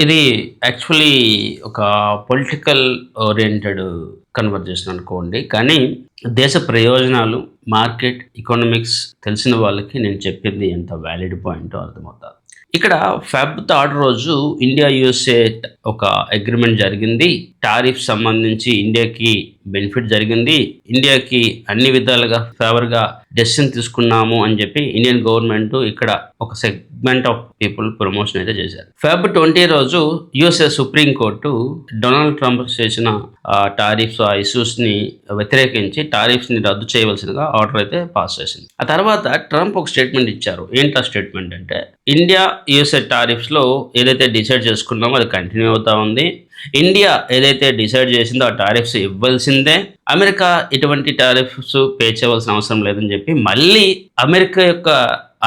ఇది యాక్చువల్లీ ఒక political oriented conversation అనుకోండి. కానీ దేశ ప్రయోజనాలు, మార్కెట్, ఎకనామిక్స్ తెలిసిన వాళ్ళకి నేను చెప్పింది ఎంత వ్యాలిడ్ పాయింటో అర్థమవుతాది. ఇక్కడ ఫెబ్ 3 రోజు ఇండియా, యూఎస్ఏ ఒక అగ్రిమెంట్ జరిగింది. టారిఫ్ సంబంధించి ఇండియాకి బెనిఫిట్ జరిగింది. ఇండియాకి అన్ని విధాలుగా ఫేవర్‌గా డెసిషన్ తీసుకున్నాము అని చెప్పి ఇండియన్ గవర్నమెంట్ ఇక్కడ ఒక సెగ్మెంట్ ఆఫ్ పీపుల్ ప్రమోషన్ అయితే చేశారు. ఫెబ్ 20 రోజు USA supreme court Donald Trump చేసిన టారిఫ్స్ ఇష్యూస్ని వ్యతిరేకించి టారిఫ్స్ని రద్దు చేయవలసిందిగా ఆర్డర్ అయితే పాస్ చేసింది. ఆ తర్వాత ట్రంప్ ఒక స్టేట్మెంట్ ఇచ్చారు. ఏంటి ఆ స్టేట్మెంట్ అంటే, ఇండియా యూఎస్ఏ టారిఫ్స్లో ఏదైతే డిసైడ్ చేసుకున్నామో అది కంటిన్యూ అవుతా ఉంది. ఇండియా ఏదైతే డిసైడ్ చేసిందో ఆ టారిఫ్స్ ఇవ్వాల్సిందే. అమెరికా ఎటువంటి టారిఫ్స్ పే చేయవలసిన అవసరం లేదని చెప్పి మళ్ళీ అమెరికా యొక్క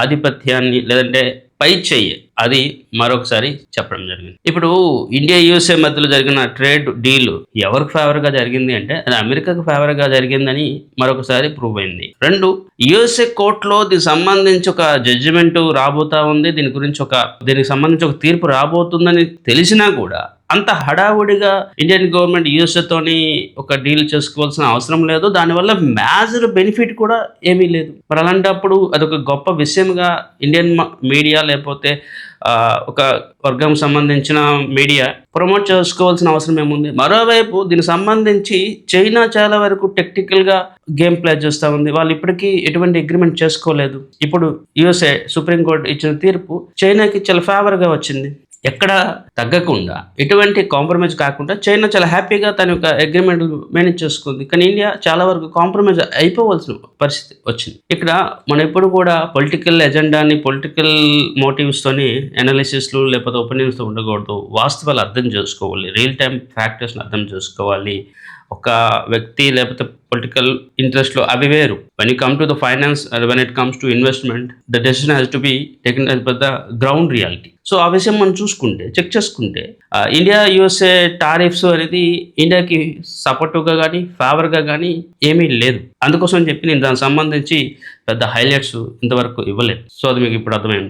ఆధిపత్యాన్ని లేదంటే పై చెయ్యి అది మరొకసారి చెప్పడం జరిగింది. ఇప్పుడు ఇండియా, యూఎస్ఏ మధ్యలో జరిగిన ట్రేడ్ డీల్ ఎవరికి ఫేవర్గా జరిగింది అంటే అది అమెరికాకు ఫేవర్గా జరిగిందని మరొకసారి ప్రూవ్ అయింది. 2, యూఎస్ఏ కోర్టులో దీనికి సంబంధించి ఒక జడ్జిమెంట్ రాబోతా ఉంది. దీనికి సంబంధించి ఒక తీర్పు రాబోతుందని తెలిసినా కూడా అంత హడావుడిగా ఇండియన్ గవర్నమెంట్ యూఎస్ఏతోని ఒక డీల్ చేసుకోవాల్సిన అవసరం లేదు. దానివల్ల మేజర్ బెనిఫిట్ కూడా ఏమీ లేదు. మరి అలాంటప్పుడు అదొక గొప్ప విషయంగా ఇండియన్ మీడియా లేకపోతే ఒక వర్గం సంబంధించిన మీడియా ప్రమోట్ చేసుకోవాల్సిన అవసరం ఏముంది? మరోవైపు దీనికి సంబంధించి చైనా చాలా వరకు టెక్నికల్గా గేమ్ ప్లే చేస్తూ ఉంది. వాళ్ళు ఇప్పటికీ ఎటువంటి అగ్రిమెంట్ చేసుకోలేదు. ఇప్పుడు యూఎస్ఏ సుప్రీంకోర్టు ఇచ్చిన తీర్పు చైనాకి చాలా ఫేవర్గా వచ్చింది. ఎక్కడ తగ్గకుండా ఎటువంటి కాంప్రమైజ్ కాకుండా చైనా చాలా హ్యాపీగా తన యొక్క అగ్రిమెంట్ మేనేజ్ చేసుకుంది. కానీ ఇండియా చాలా వరకు కాంప్రమైజ్ అయిపోవాల్సిన పరిస్థితి వచ్చింది. ఇక్కడ మనం ఎప్పుడు కూడా పొలిటికల్ ఎజెండాని, పొలిటికల్ మోటివ్స్తోని అనాలిసిస్లు లేకపోతే ఒపీనియన్స్తో ఉండకూడదు. వాస్తవాలు అర్థం చేసుకోవాలి, రియల్ టైం ఫ్యాక్టర్స్ని అర్థం చేసుకోవాలి. ఒక వ్యక్తి లేకపోతే పొలిటికల్ ఇంట్రెస్ట్లో అవి వేరు. When you come to the finance, when it comes to investment, the decision has to be taken as per the ground reality. So ఆ విషయం మనం చెక్ చేసుకుంటే ఇండియా, యూఎస్ఏ టారిఫ్స్ అనేది ఇండియాకి సపోర్టివ్గా కానీ ఫేవర్గా కానీ ఏమీ లేదు. అందుకోసం చెప్పి నేను దానికి సంబంధించి పెద్ద హైలైట్స్ ఇంతవరకు ఇవ్వలేదు. సో అది మీకు ఇప్పుడు అర్థమైంది.